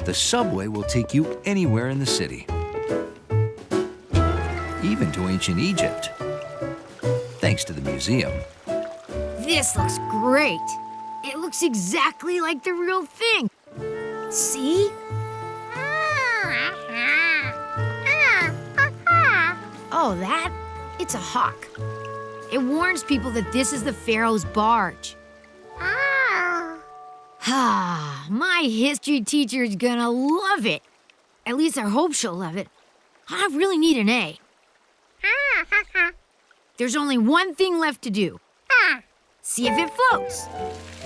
The subway will take you anywhere in the city, even to ancient Egypt, thanks to the museum. This looks great. It looks exactly like the real thing. See? Oh, that? It's a hawk. It warns people that this is the Pharaoh's barge. Ah, my history teacher is gonna love it. At least I hope she'll love it. I really need an A. There's only one thing left to do. See if it floats.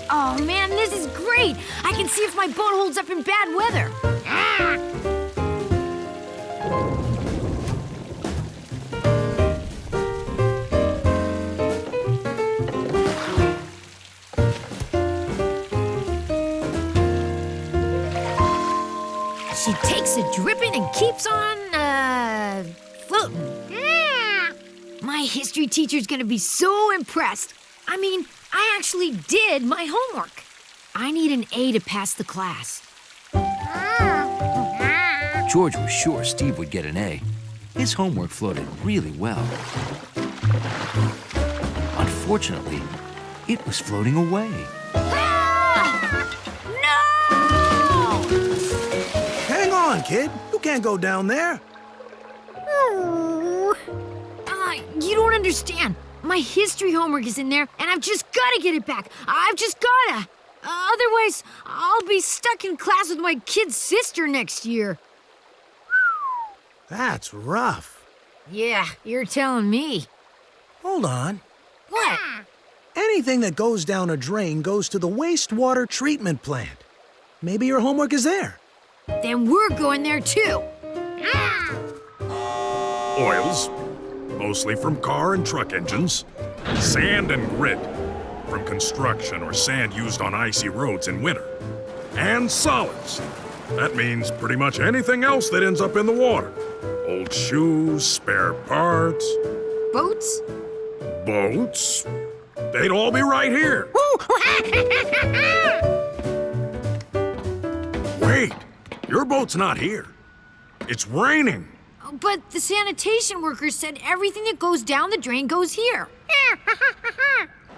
Oh man, this is great. I can see if my boat holds up in bad weather. She takes a dripping and keeps on, floating. My history teacher's gonna be so impressed. I mean, I actually did my homework. I need an A to pass the class. George was sure Steve would get an A. His homework floated really well. Unfortunately, it was floating away. No! Hang on, kid. You can't go down there. You don't understand. My history homework is in there, and I've just gotta get it back. I've just gotta. Otherwise, I'll be stuck in class with my kid's sister next year. That's rough. Yeah, you're telling me. Hold on. What? Anything that goes down a drain goes to the wastewater treatment plant. Maybe your homework is there. Then we're going there too. Oils, mostly from car and truck engines. Sand and grit, from construction or sand used on icy roads in winter. And solids. That means pretty much anything else that ends up in the water. Old shoes, spare parts. Boats? Boats. They'd all be right here. Wait, your boat's not here. It's raining. But the sanitation workers said everything that goes down the drain goes here.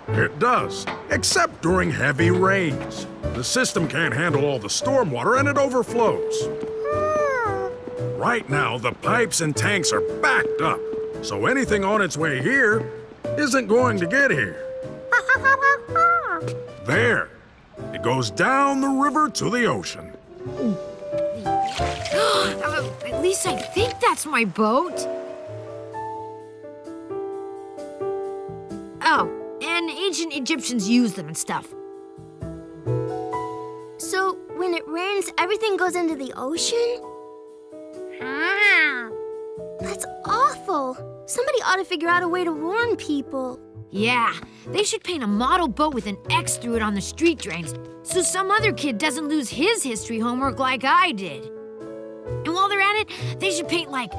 It does, except during heavy rains. The system can't handle all the stormwater and it overflows. Right now, the pipes and tanks are backed up, so anything on its way here isn't going to get here. There. It goes down the river to the ocean. At least I think that's my boat. Oh, and ancient Egyptians used them and stuff. So, when it rains, everything goes into the ocean? That's awful. Somebody ought to figure out a way to warn people. Yeah, they should paint a model boat with an X through it on the street drains so some other kid doesn't lose his history homework like I did. And while they're at it, they should paint like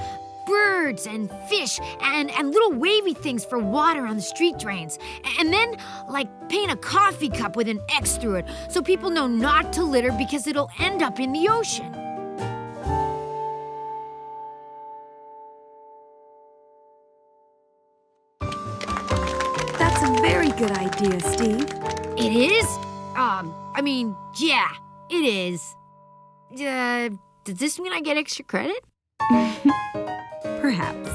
birds and fish and little wavy things for water on the street drains. And then, like, paint a coffee cup with an X through it so people know not to litter because it'll end up in the ocean. That's a very good idea, Steve. It is? I mean, yeah, it is. Does this mean I get extra credit? Perhaps.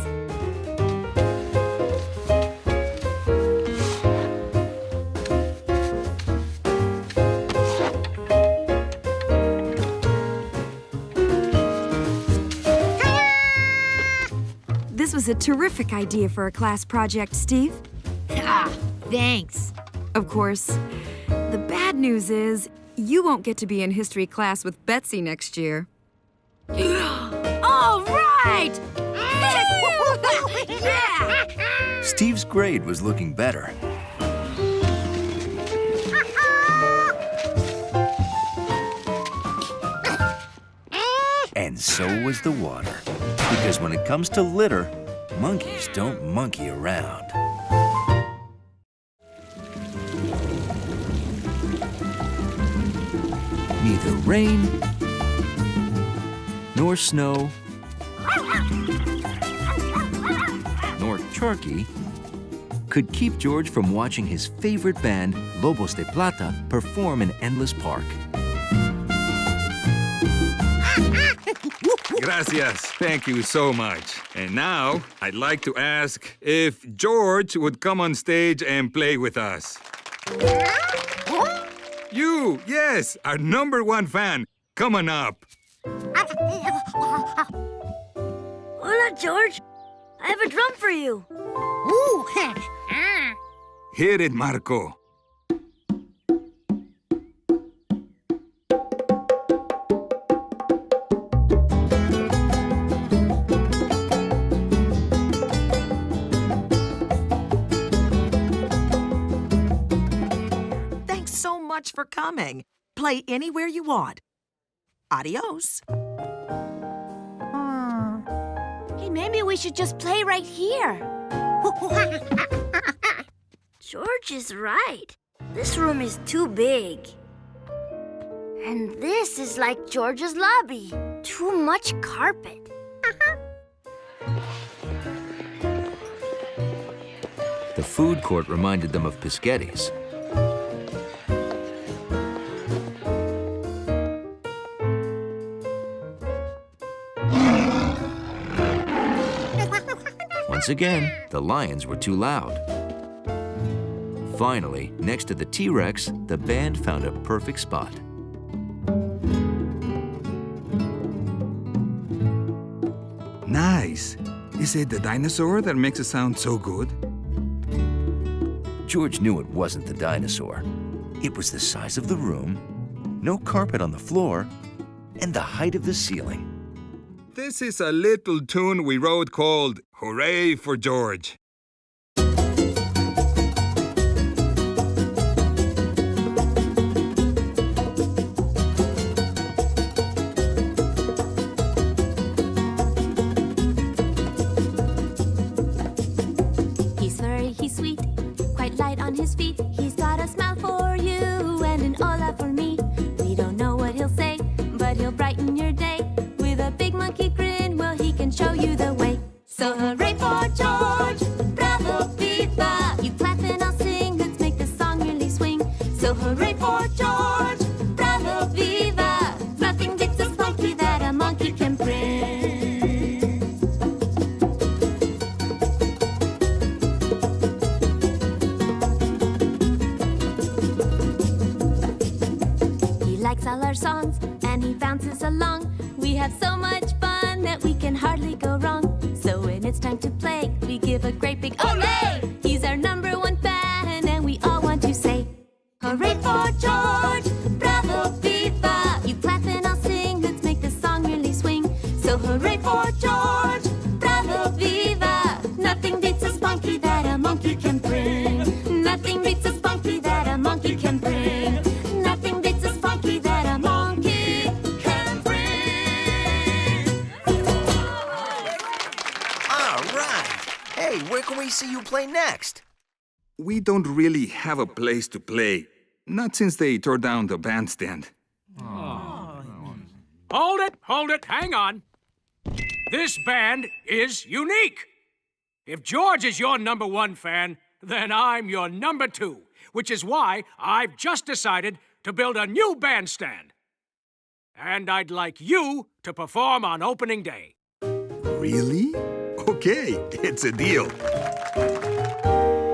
This was a terrific idea for a class project, Steve. Ah, thanks. Of course, the bad news is you won't get to be in history class with Betsy next year. All right! Yeah! Steve's grade was looking better. And so was the water. Because when it comes to litter, monkeys don't monkey around. Neither rain nor snow, nor Charky could keep George from watching his favorite band, Lobos de Plata, perform in Endless Park. Gracias. Thank you so much. And now, I'd like to ask if George would come on stage and play with us. You, yes, our #1 fan. Come on up. Hola, George. I have a drum for you. Ooh. Hit it, Marco. Thanks so much for coming. Play anywhere you want. Adios. Hey, maybe we should just play right here. George is right. This room is too big. And this is like George's lobby. Too much carpet. The food court reminded them of Piscetti's. Once again, the lions were too loud. Finally, next to the T-Rex, the band found a perfect spot. Nice. Is it the dinosaur that makes it sound so good? George knew it wasn't the dinosaur. It was the size of the room, no carpet on the floor, and the height of the ceiling. This is a little tune we wrote called Hooray for George. He's furry, he's sweet, quite light on his feet. He's got a smile for you and an hola for me. We don't know what he'll say, but he'll brighten your day. With a big monkey grin, well, he can show you the way. So hooray for George, bravo, viva. You clap and I'll sing, let's make the song really swing. So hooray for George, bravo, viva. Nothing beats a spunky that a monkey can bring. He likes all our songs and he bounces along. We have so much fun that we can hardly go wrong. So when it's time to play, we give a great big olay! He's our #1 fan and we all want to say, hooray for George, bravo, viva. You clap and I'll sing, let's make the song really swing. So hooray for George, bravo, viva. Nothing beats a spunky that a monkey can bring. Nothing beats a spunky that a monkey can bring. Nothing beats a spunky that a monkey can bring. All right. Hey, where can we see you play next? We don't really have a place to play. Not since they tore down the bandstand. Hold it, hang on. This band is unique. If George is your #1 fan, then I'm your #2, which is why I've just decided to build a new bandstand. And I'd like you to perform on opening day. Really? Okay, it's a deal.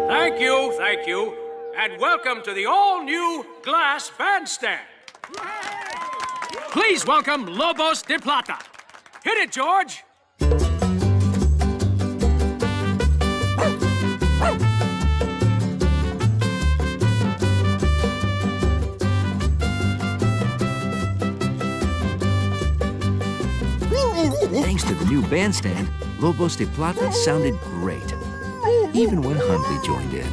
Thank you, and welcome to the all-new glass bandstand. Please welcome Lobos de Plata. Hit it, George. Thanks to the new bandstand, Lobos de Plata sounded great, even when Hundley joined in.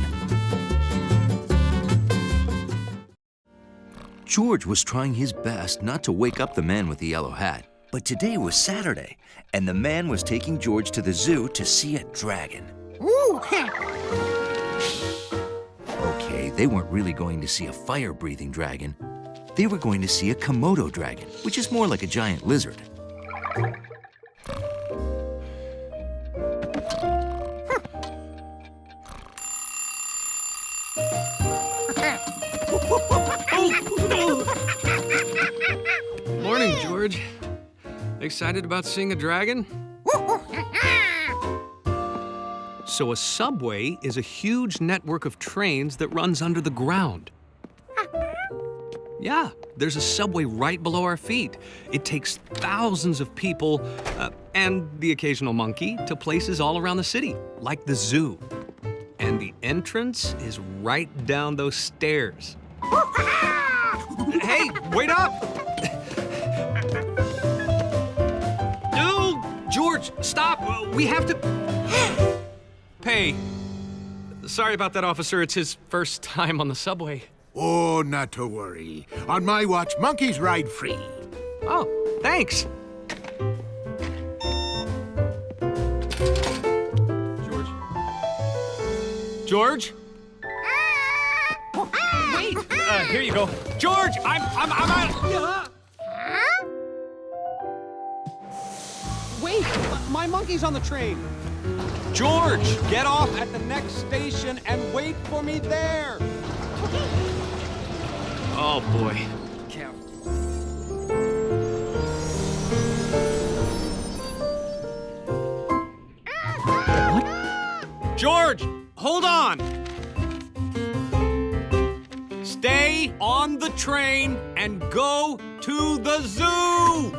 George was trying his best not to wake up the man with the yellow hat, but today was Saturday, and the man was taking George to the zoo to see a dragon. Ooh. Okay, they weren't really going to see a fire-breathing dragon. They were going to see a Komodo dragon, which is more like a giant lizard. Morning, George. Excited about seeing a dragon? So a subway is a huge network of trains that runs under the ground. Yeah, there's a subway right below our feet. It takes thousands of people and the occasional monkey to places all around the city, like the zoo. And the entrance is right down those stairs. Hey, wait up! No, George, stop! We have to pay. Sorry about that, officer. It's his first time on the subway. Oh, not to worry. On my watch, monkeys ride free. Oh, thanks. George? Wait! Here you go. George, I'm out. Wait, my monkey's on the train. George, get off at the next station and wait for me there. Oh, boy. What? George, hold on. Stay on the train and go to the zoo.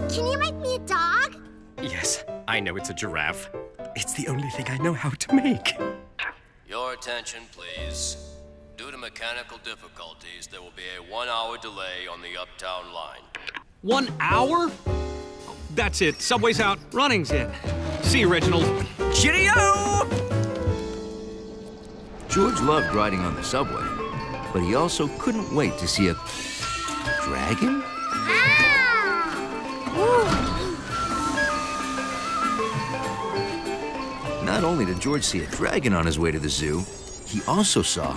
Can you make me a dog? Yes, I know it's a giraffe. It's the only thing I know how to make. Your attention, please. Due to mechanical difficulties, there will be a 1-hour delay on the Uptown line. 1 hour? That's it. Subway's out. Running's in. See you, Reginald. Cheerio! George loved riding on the subway, but he also couldn't wait to see a dragon? Not only did George see a dragon on his way to the zoo, he also saw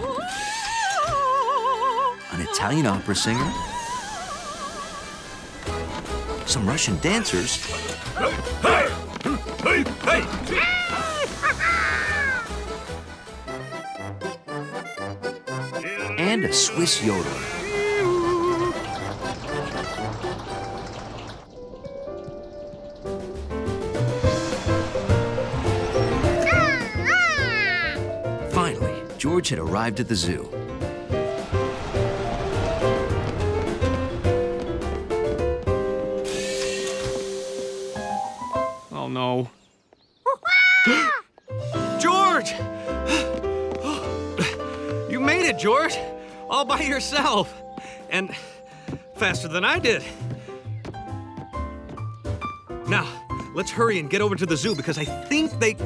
an Italian opera singer, some Russian dancers, and a Swiss yodeler. Finally, George had arrived at the zoo. Oh, no. George! You made it, George. All by yourself. And faster than I did. Now, let's hurry and get over to the zoo because I think they...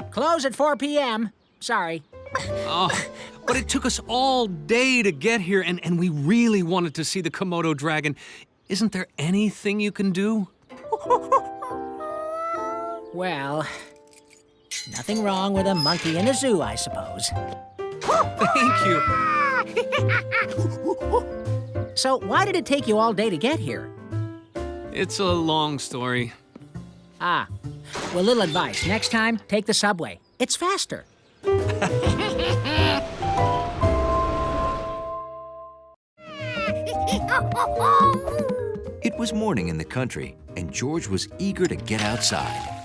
Close at 4 p.m. Sorry. Oh, but it took us all day to get here, and we really wanted to see the Komodo dragon. Isn't there anything you can do? Well, nothing wrong with a monkey in a zoo, I suppose. Thank you. So why did it take you all day to get here? It's a long story. Ah, well, little advice. Next time, take the subway. It's faster. It was morning in the country, and George was eager to get outside.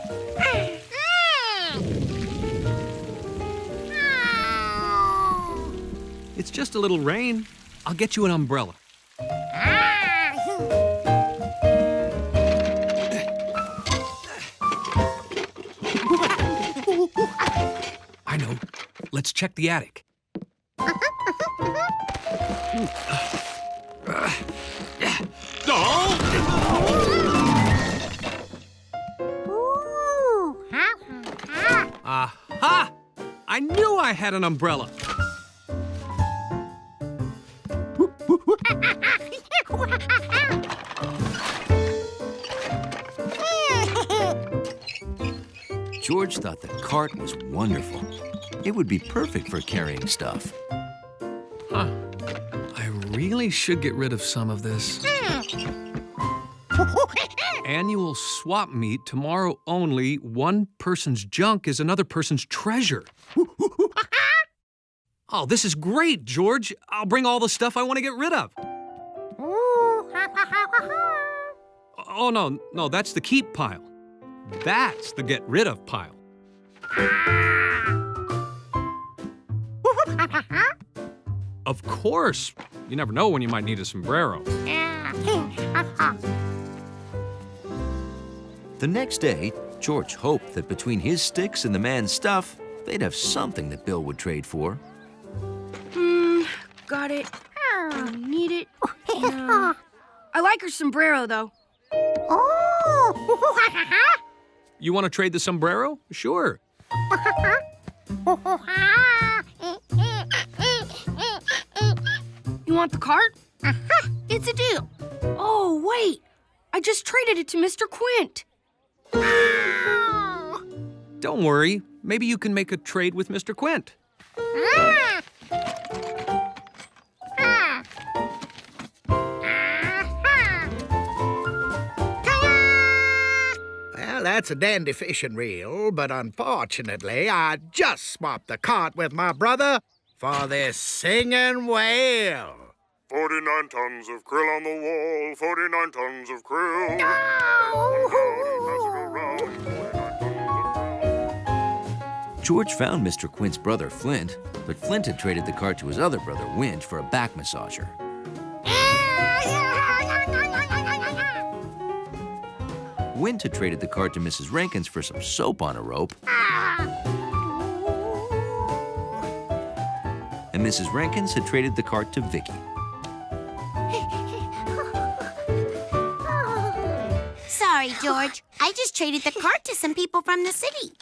It's just a little rain. I'll get you an umbrella. I know. Let's check the attic. Aha! I knew I had an umbrella. George thought the cart was wonderful. It would be perfect for carrying stuff. Huh. I really should get rid of some of this. Annual swap meet tomorrow only. One person's junk is another person's treasure. Oh, this is great, George. I'll bring all the stuff I want to get rid of. Oh, no, that's the keep pile. That's the get rid of pile. Of course. You never know when you might need a sombrero. The next day, George hoped that between his sticks and the man's stuff, they'd have something that Bill would trade for. Got it. Don't need it. No. I like her sombrero, though. You want to trade the sombrero? Sure. You want the cart? It's a deal. Oh, wait. I just traded it to Mr. Quint. Don't worry. Maybe you can make a trade with Mr. Quint. Well, that's a dandy fishing reel, but unfortunately, I just swapped the cart with my brother for this singing whale. 49 tons of krill on the wall, 49 tons of krill. George found Mr. Quint's brother, Flint, but Flint had traded the cart to his other brother, Winch, for a back massager. Wint had traded the cart to Mrs. Rankins for some soap on a rope. And Mrs. Rankins had traded the cart to Vicky. Sorry, George. I just traded the cart to some people from the city.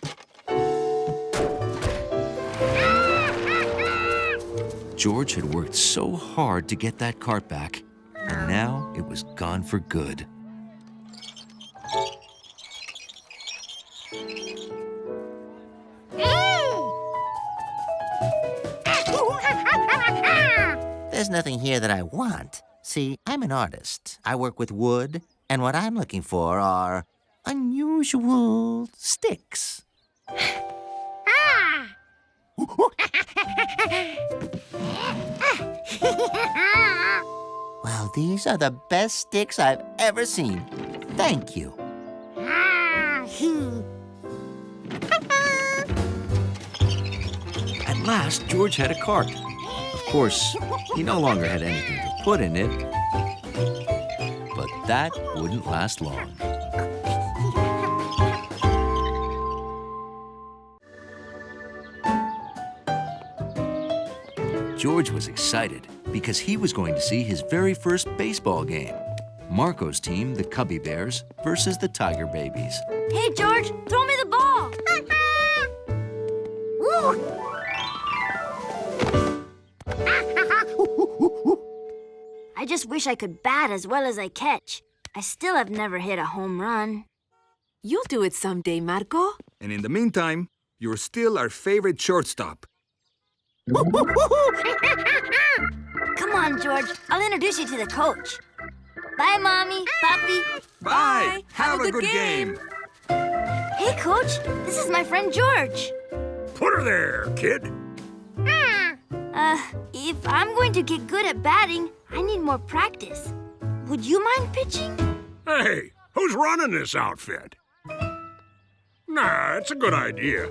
George had worked so hard to get that cart back, and now it was gone for good. There's nothing here that I want. See, I'm an artist. I work with wood, and what I'm looking for are unusual sticks. Well, these are the best sticks I've ever seen. Thank you. At last, George had a cart. Of course, he no longer had anything to put in it, but that wouldn't last long. George was excited because he was going to see his very first baseball game. Marco's team, the Cubby Bears, versus the Tiger Babies. Hey, George, throw me the ball. I just wish I could bat as well as I catch. I still have never hit a home run. You'll do it someday, Marco. And in the meantime, you're still our favorite shortstop. Come on, George. I'll introduce you to the coach. Bye, Mommy, Papi. Bye. Have a good game. Hey, Coach. This is my friend George. Put her there, kid. If I'm going to get good at batting, I need more practice. Would you mind pitching? Hey, who's running this outfit? Nah, it's a good idea.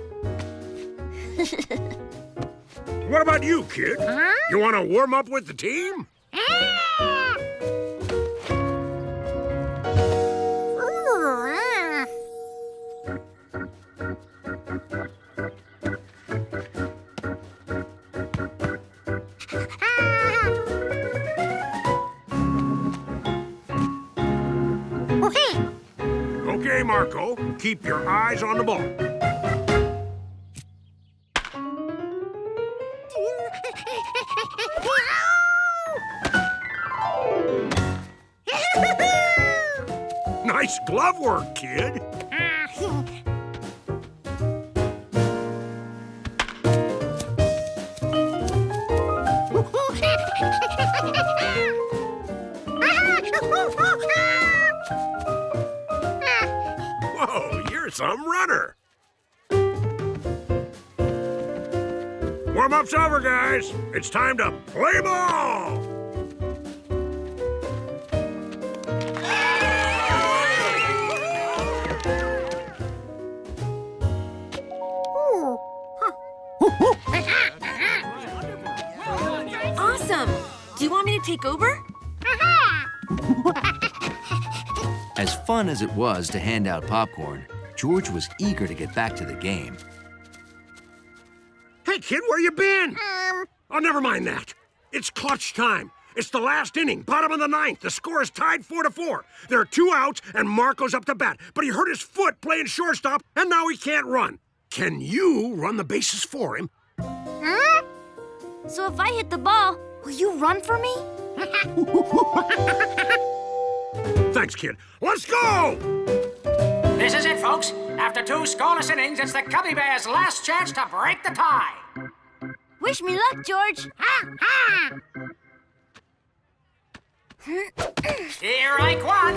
What about you, kid? You want to warm up with the team? Okay, Marco, keep your eyes on the ball. Nice glove work, kid. Whoa, you're some runner. Warm-up's over, guys. It's time to play ball. Awesome! Do you want me to take over? As fun as it was to hand out popcorn, George was eager to get back to the game. Hey, kid, where you been? Oh, never mind that. It's clutch time. It's the last inning, bottom of the ninth. The score is tied 4-4. There are 2 outs, and Marco's up to bat. But he hurt his foot playing shortstop, and now he can't run. Can you run the bases for him? Huh? So if I hit the ball, will you run for me? Thanks, kid. Let's go! This is it, folks. After 2 scoreless innings, it's the Cubby Bears' last chance to break the tie. Wish me luck, George. Strike 1.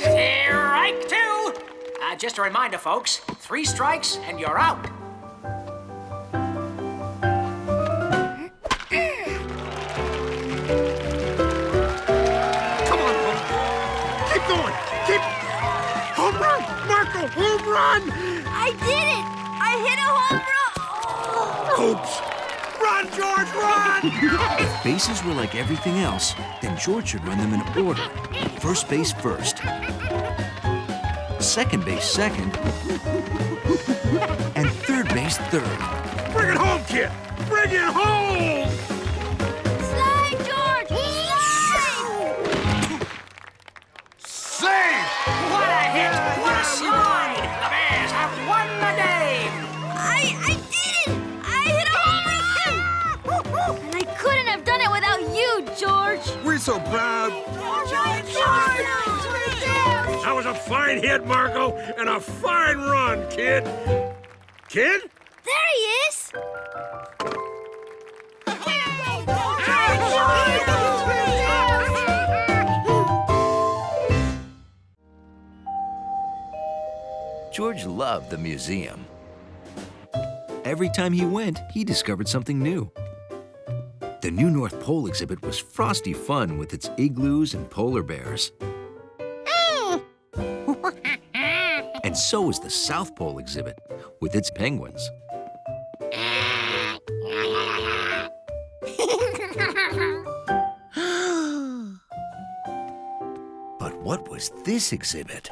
Strike 2. Just a reminder, folks. 3 strikes and you're out. Come on, Hope. Keep going. Keep... Home run! Marco, home run! I did it! I hit a home run! Oops. Run, George, run! If bases were like everything else, then George should run them in order. First base first, second base second, and third base third. Bring it home, kid! Bring it home! Slide, George! Slide! Save! What a hit! What a slide! The Bears have won the game! I did it! I hit a home run! And I couldn't have done it without you, George! We're so proud. That was a fine hit, Marco, and a fine run, kid. Kid? There he is! George loved the museum. Every time he went, he discovered something new. The new North Pole exhibit was frosty fun with its igloos and polar bears. And so was the South Pole exhibit with its penguins. But what was this exhibit?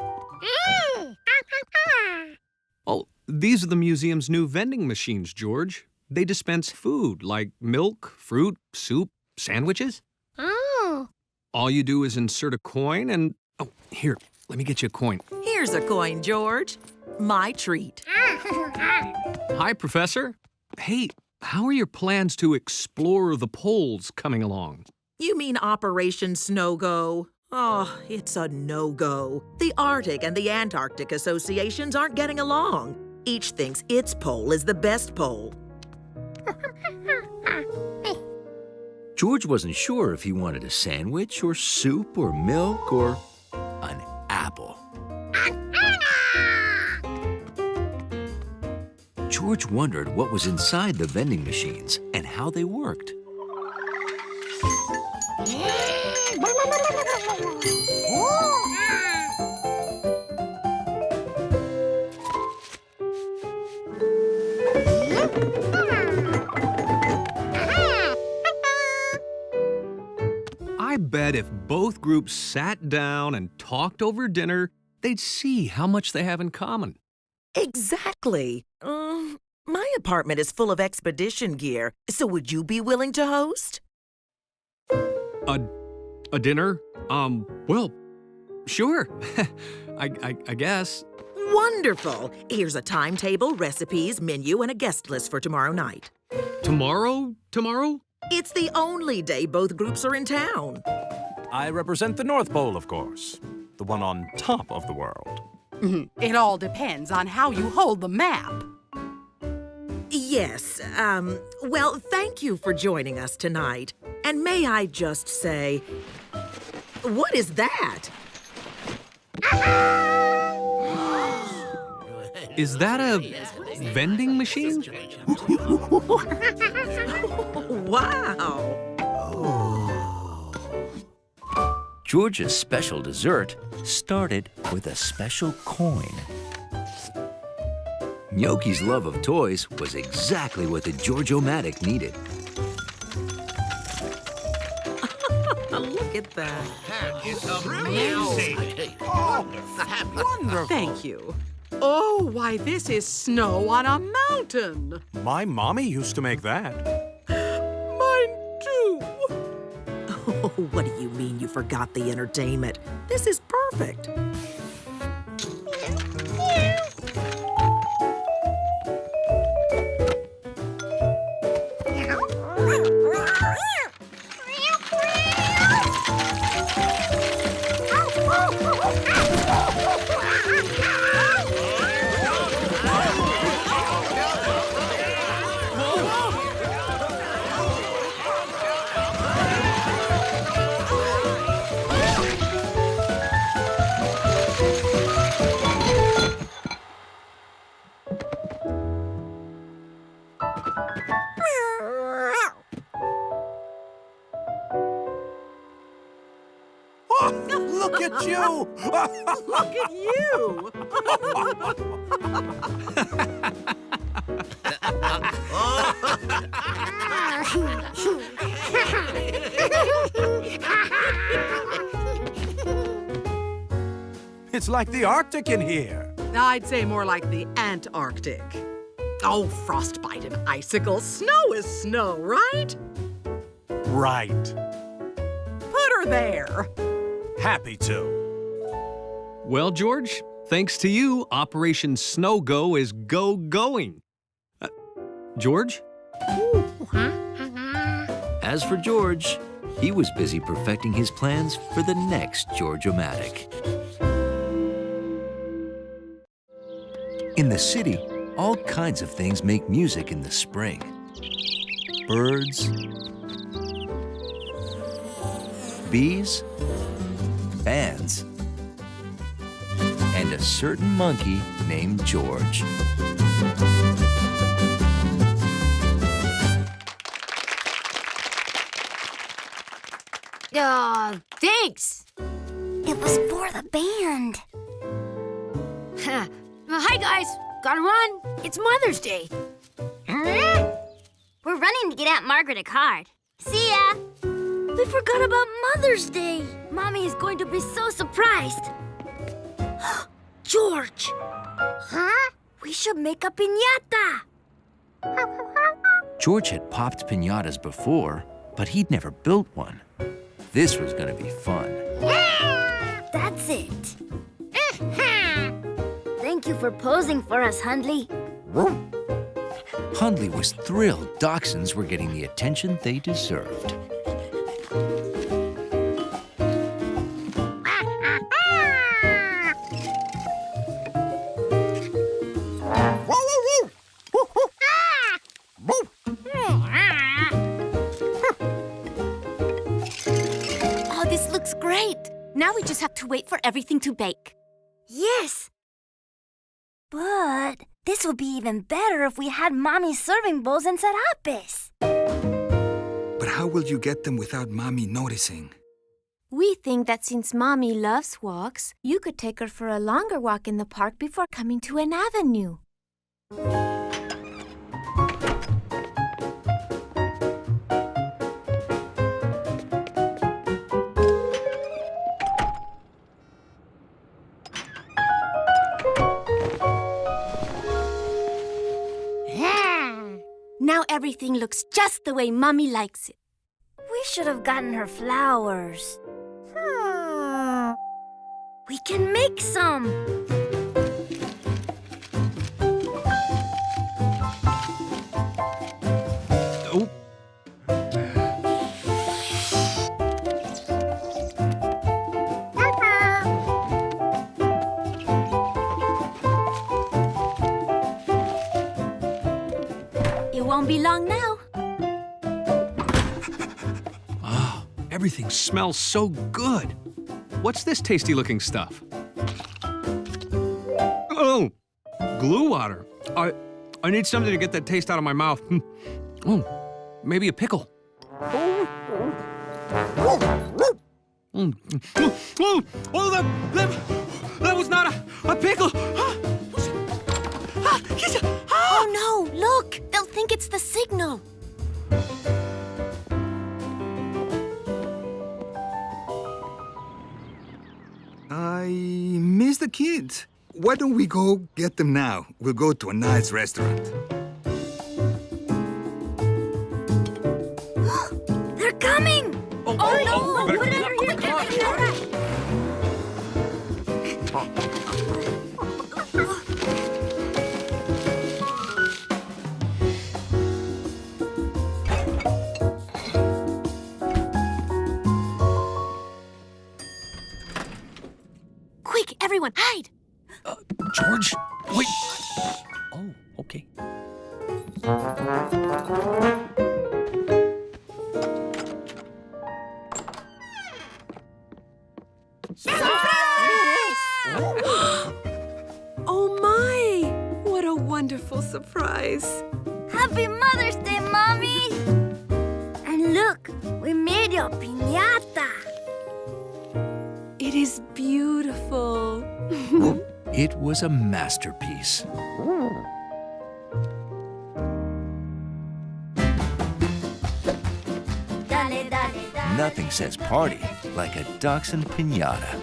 Oh, these are the museum's new vending machines, George. They dispense food like milk, fruit, soup, sandwiches. Oh. All you do is insert a coin and... Oh, here, let me get you a coin. Here's a coin, George. My treat. Hi, Professor. Hey, how are your plans to explore the poles coming along? You mean Operation Snow Go? Oh, it's a no-go. The Arctic and the Antarctic associations aren't getting along. Each thinks its pole is the best pole. George wasn't sure if he wanted a sandwich or soup or milk or an apple. George wondered what was inside the vending machines and how they worked. I bet if both groups sat down and talked over dinner, they'd see how much they have in common. Exactly. My apartment is full of expedition gear, so would you be willing to host? A dinner? Well, sure. I guess. Wonderful. Here's a timetable, recipes, menu, and a guest list for tomorrow night. Tomorrow? Tomorrow? It's the only day both groups are in town. I represent the North Pole, of course. The one on top of the world. It all depends on how you hold the map. Yes, well, thank you for joining us tonight. And may I just say, what is that? Is that a vending machine? Wow! George's special dessert started with a special coin. Gnocchi's love of toys was exactly what the George-O-Matic needed. Look at that. It's amazing. Wonderful. Thank you. Oh, why, this is snow on a mountain. My mommy used to make that. Mine too. Oh, what do you mean you forgot the entertainment? This is perfect. Look at you! Look at you! It's like the Arctic in here. I'd say more like the Antarctic. Oh, frostbite and icicles. Snow is snow, right? Right. Put her there. Happy to. Well, George, thanks to you, Operation Snow Go is going. George? As for George, he was busy perfecting his plans for the next George-O-Matic. In the city, all kinds of things make music in the spring. Birds, bees, bands, and a certain monkey named George. Thanks. It was for the band. Hi, guys. Gotta run. It's Mother's Day. We're running to get Aunt Margaret a card. See ya! We forgot about Mother's Day. Mommy is going to be so surprised. George! Huh? We should make a piñata. George had popped piñatas before, but he'd never built one. This was gonna be fun. That's it. Thank you for posing for us, Hundley. Hundley was thrilled dachshunds were getting the attention they deserved. Oh, this looks great. Now we just have to wait for everything to bake. Yes. But this would be even better if we had Mommy's serving bowls and sarapes. But how will you get them without Mommy noticing? We think that since Mommy loves walks, you could take her for a longer walk in the park before coming to an avenue. Now everything looks just the way Mommy likes it. We should have gotten her flowers. We can make some. Oh. be long now. Oh, everything smells so good. What's this tasty-looking stuff? Oh, glue water. I need something to get that taste out of my mouth. Oh, maybe a pickle. Oh, that was not a pickle. Oh no, look! They'll think it's the signal. I miss the kids. Why don't we go get them now? We'll go to a nice restaurant. They're coming! Oh no! better Put it clean under up. here. Quick, everyone, hide! George, wait. Oh, okay. Oh my! What a wonderful surprise. Happy Mother's Day, Mommy! And look, we made your piñata. It is beautiful. It was a masterpiece. Dale, dale, dale. Nothing says party like a dachshund piñata.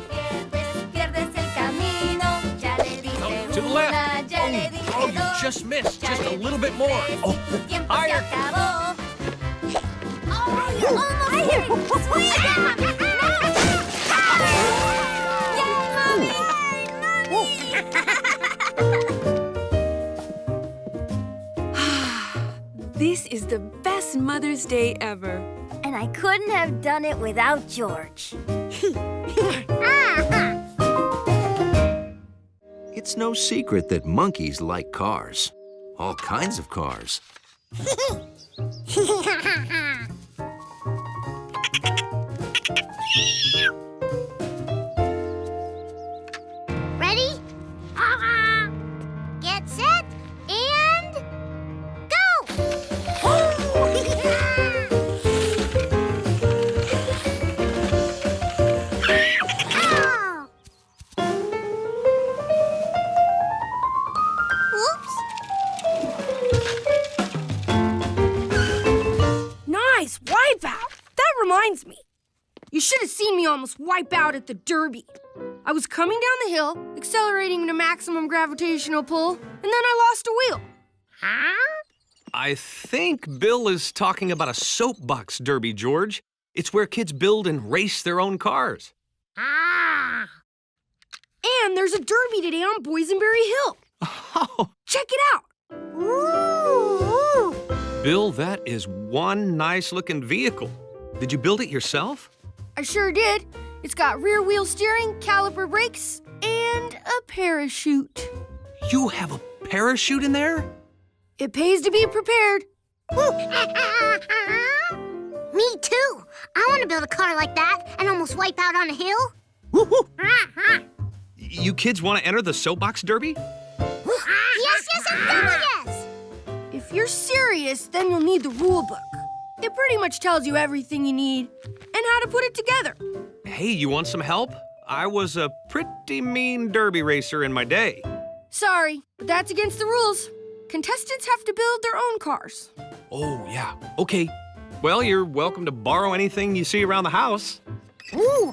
Pierdes el camino, ya le diste To the una, left. ya le diste Oh, you dos, just missed. ya Just a le little bit diste more. tres, Oh, tu tiempo se higher. acabó. Oh, you're almost here. Sweet! This is the best Mother's Day ever. And I couldn't have done it without George. It's no secret that monkeys like cars. All kinds of cars. Ready? Get set and go! Oops! Nice wipeout! That reminds me. You should have seen me almost wipe out at the Derby. I was coming down the hill, accelerating to maximum gravitational pull, and then I lost a wheel. I think Bill is talking about a soapbox derby, George. It's where kids build and race their own cars. And there's a derby today on Boysenberry Hill. Oh. Check it out. Ooh! Bill, that is one nice-looking vehicle. Did you build it yourself? I sure did. It's got rear wheel steering, caliper brakes, and a parachute. You have a parachute in there? It pays to be prepared. Me too. I want to build a car like that and almost wipe out on a hill. You kids want to enter the soapbox derby? Yes, and double yes. If you're serious, then you'll need the rule book. It pretty much tells you everything you need and how to put it together. Hey, you want some help? I was a pretty mean derby racer in my day. Sorry, but that's against the rules. Contestants have to build their own cars. Oh, yeah. Okay. Well, you're welcome to borrow anything you see around the house. Ooh.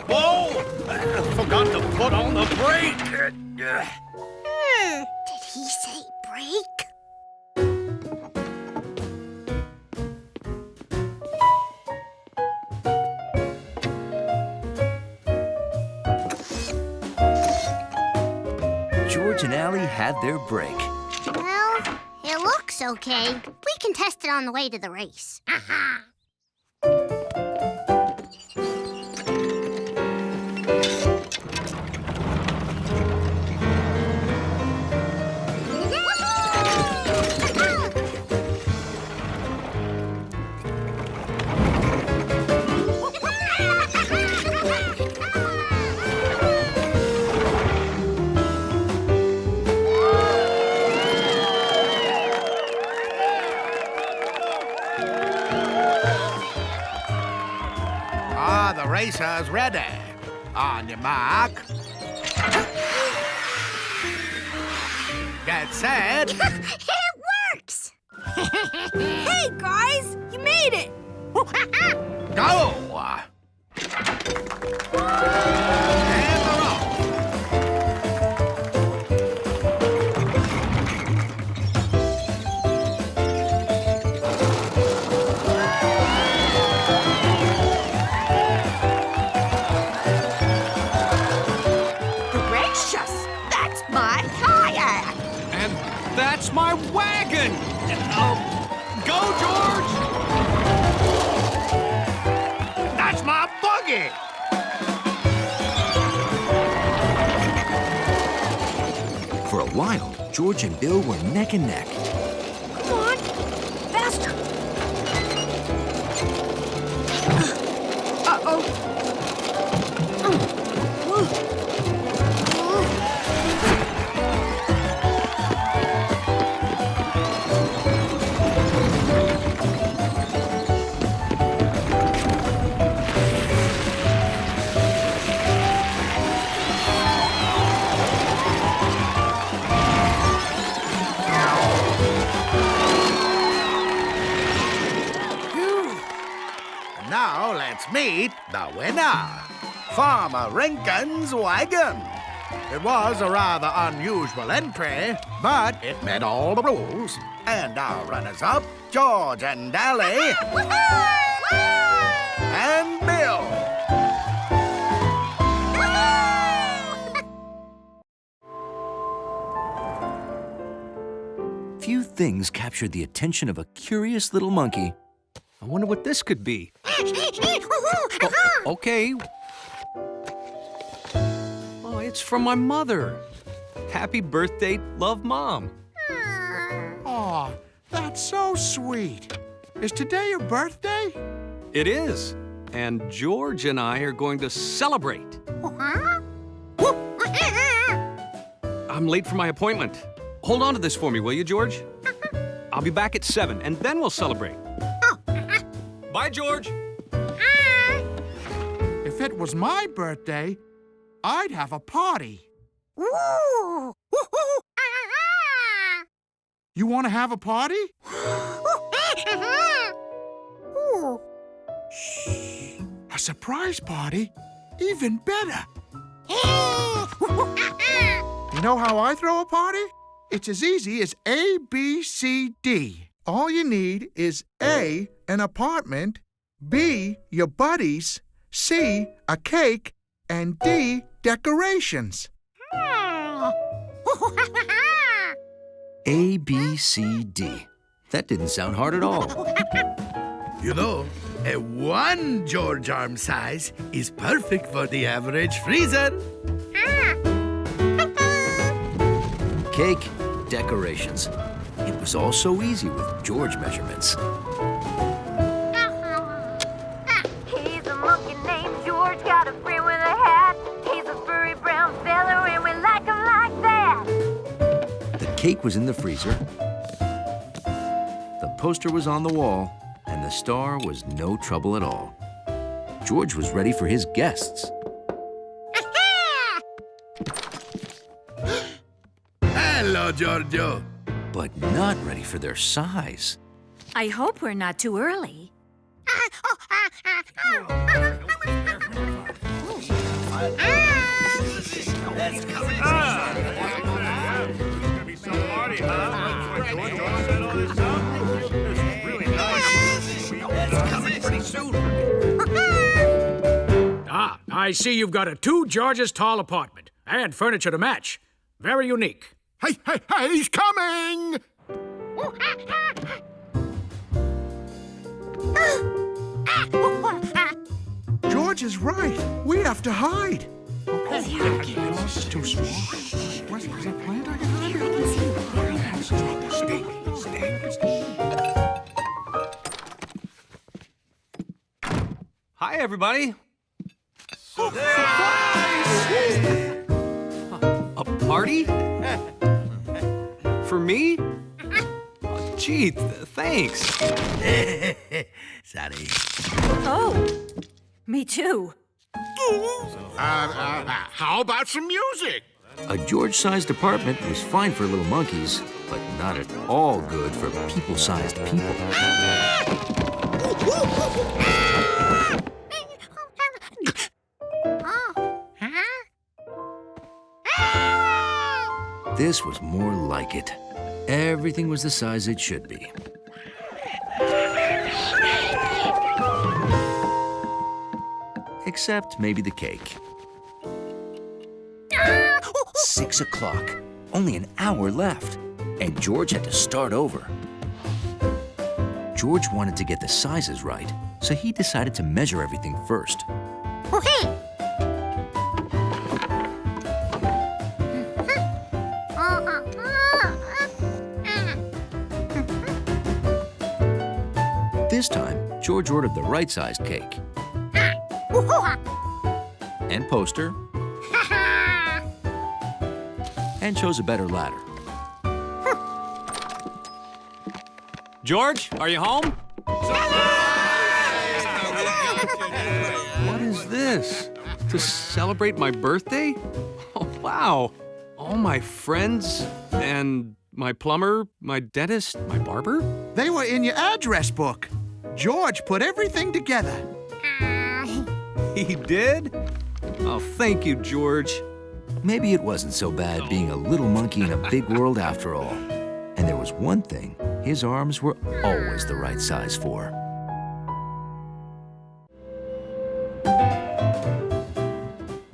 Whoa! I forgot to put on the brake. Did he say break? George and Allie had their break. Well, it looks okay. We can test it on the way to the race. racers ready. On your mark. Get set. It works! Hey, guys! You made it! Go! And they're off. Gracious! That's my kayak! And that's my wagon! Go, George! That's my buggy! For a while, George and Bill were neck and neck. Come on! Faster! Uh-oh. Now let's meet the winner, Farmer Rinkin's wagon. It was a rather unusual entry, but it met all the rules. And our runners-up, George and Dally, and Bill. Few things captured the attention of a curious little monkey. I wonder what this could be. Okay. Oh, it's from my mother. Happy birthday, love, Mom. Oh, that's so sweet. Is today your birthday? It is. And George and I are going to celebrate. I'm late for my appointment. Hold on to this for me, will you, George? I'll be back at 7, and then we'll celebrate. Bye, George. If it was my birthday, I'd have a party. You want to have a party? Shh. A surprise party? Even better. You know how I throw a party? It's as easy as A, B, C, D. All you need is A, an apartment, B, your buddies, C, a cake, and D, decorations. A, B, C, D. That didn't sound hard at all. You know, a one George arm size is perfect for the average freezer. Cake, decorations. It was all so easy with George measurements. He's a monkey named George, got a friend with a hat. He's a furry brown fella, and we like him like that. The cake was in the freezer. The poster was on the wall, and the star was no trouble at all. George was ready for his guests. Hello, Giorgio. But not ready for their size. I hope we're not too early. I see you've got a 2 Georges tall apartment and furniture to match. Very unique. Hey, he's coming! George is right. We have to hide. This is too small. Was that plant I can hide Hi, everybody. A party? For me? Oh, gee, thanks. Sorry. Oh, me too. How about some music? A George-sized apartment was fine for little monkeys, but not at all good for people-sized people. This was more like it. Everything was the size it should be. Except maybe the cake. 6 o'clock. Only an hour left. And George had to start over. George wanted to get the sizes right, so he decided to measure everything first. This time, George ordered the right-sized cake. And poster. And chose a better ladder. George, are you home? What is this? To celebrate my birthday? Oh, wow. All my friends and my plumber, my dentist, my barber? They were in your address book. George put everything together. He did? Oh, thank you, George. Maybe it wasn't so bad being a little monkey in a big world after all. And there was one thing his arms were always the right size for.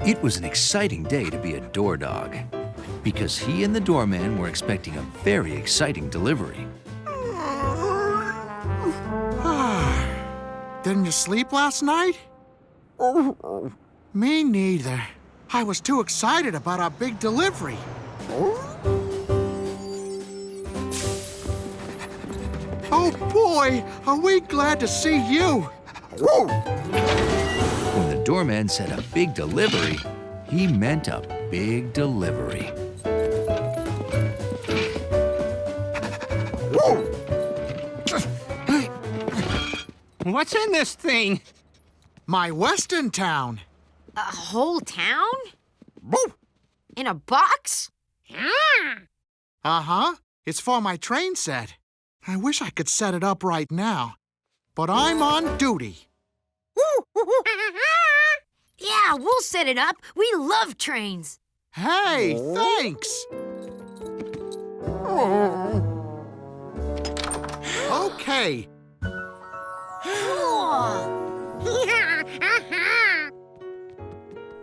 It was an exciting day to be a door dog, because he and the doorman were expecting a very exciting delivery. Didn't you sleep last night? Me neither. I was too excited about our big delivery. Oh boy, are we glad to see you. When the doorman said a big delivery, he meant a big delivery. What's in this thing? My Western town. A whole town? In a box? Uh-huh. It's for my train set. I wish I could set it up right now, but I'm on duty. Yeah, we'll set it up. We love trains. Hey, thanks. Okay.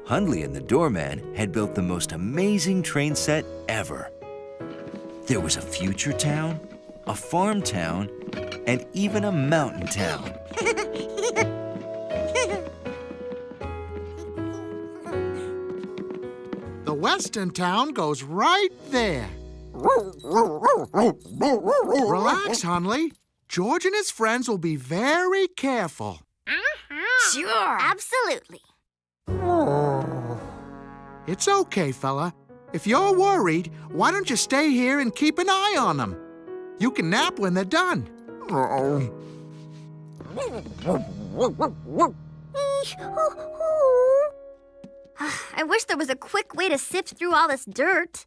Hundley and the doorman had built the most amazing train set ever. There was a future town, a farm town, and even a mountain town. The Western town goes right there. Relax, Hundley. George and his friends will be very careful. Sure. Absolutely. It's okay, fella. If you're worried, why don't you stay here and keep an eye on them? You can nap when they're done. I wish there was a quick way to sift through all this dirt.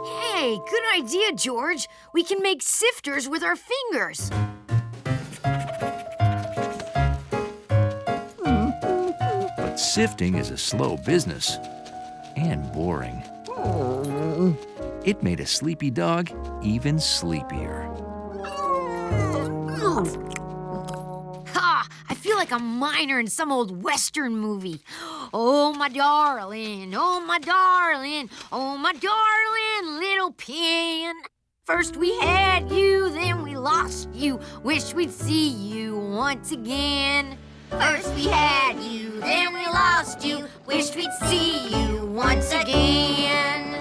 Hey, good idea, George. We can make sifters with our fingers. But sifting is a slow business and boring. It made a sleepy dog even sleepier. Ha! I feel like a miner in some old Western movie. Oh, my darling, oh, my darling, oh, my darling little pin. First we had you, then we lost you. Wish we'd see you once again. First we had you, then we lost you. Wished we'd see you once again.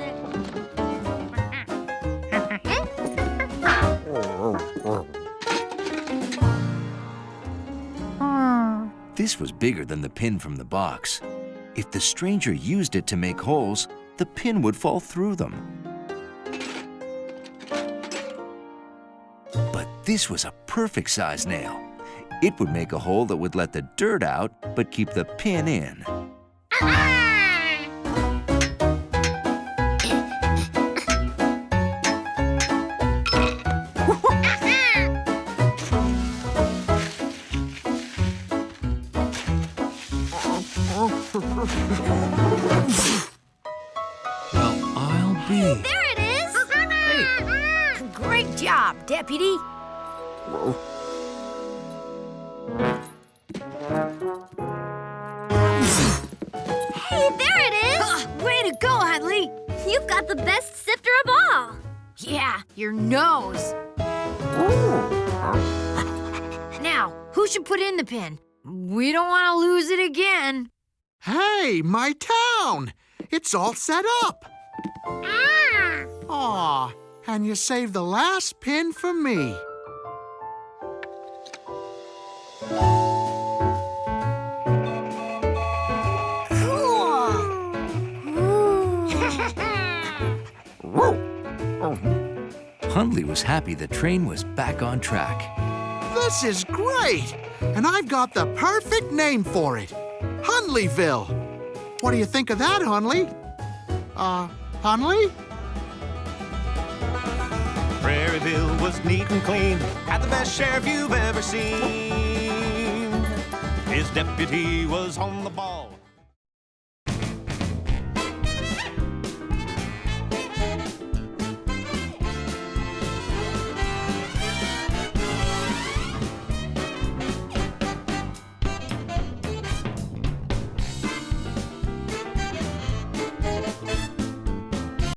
This was bigger than the pin from the box. If the stranger used it to make holes, the pin would fall through them. But this was a perfect size nail. It would make a hole that would let the dirt out, but keep the pin in. Well, I'll be. There it is! Great job, Deputy. Hey, there it is! Way to go, Huntley. You've got the best sifter of all. Yeah, your nose. Now, who should put in the pin? We don't want to lose it again. Hey, my town! It's all set up. Aw, and you saved the last pin for me. Huntley was happy the train was back on track. This is great! And I've got the perfect name for it. Huntleyville. What do you think of that, Huntley? Huntley? Prairieville was neat and clean, had the best sheriff you've ever seen. His deputy was on the ball.